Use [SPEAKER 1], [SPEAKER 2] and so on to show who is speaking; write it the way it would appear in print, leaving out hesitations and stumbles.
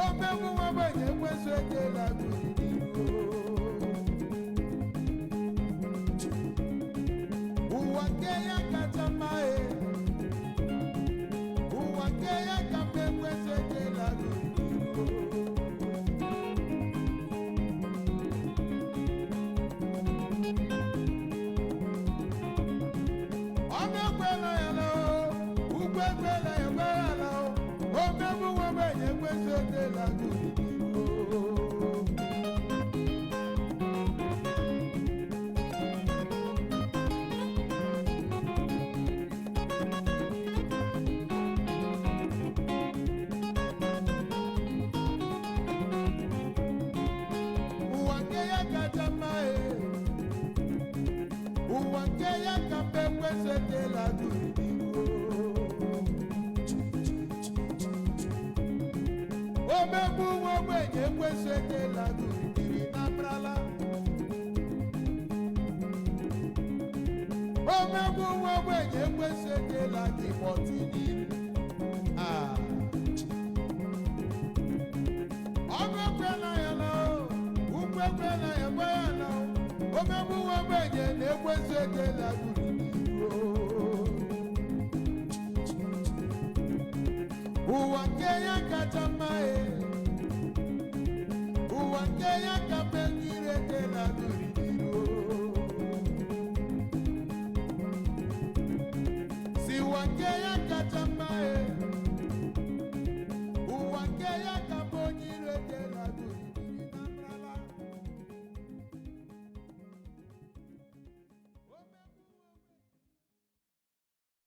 [SPEAKER 1] omegbu nwabenye ekwensu ekela gụrụ ụwa nke ya kacha mma ụwa nke ya ka mma ekwensu ekela gụrụ ọmekwela ya na ugwe kwela ya gbara na omegbu nwabenye ekwensu ekela gụrụ ụwa nke ya kacha mma ụwa nke ya ka mbe ekwensu ekela gụrụ omegbu nwa ogbenye ekwensu ekela gụrụ na brala omegbu nwa ogbenye ekwensu ekela gị mọtini ọmekwela ya na ukwekwela ya gwa ya na omegbu nwa ogbenye na-ekwensu ekela gụrụ ụwa nke ya kacha mma ụwa nke ya ka mbe mmiri ekela gụrụ si ụwa nke ya kacha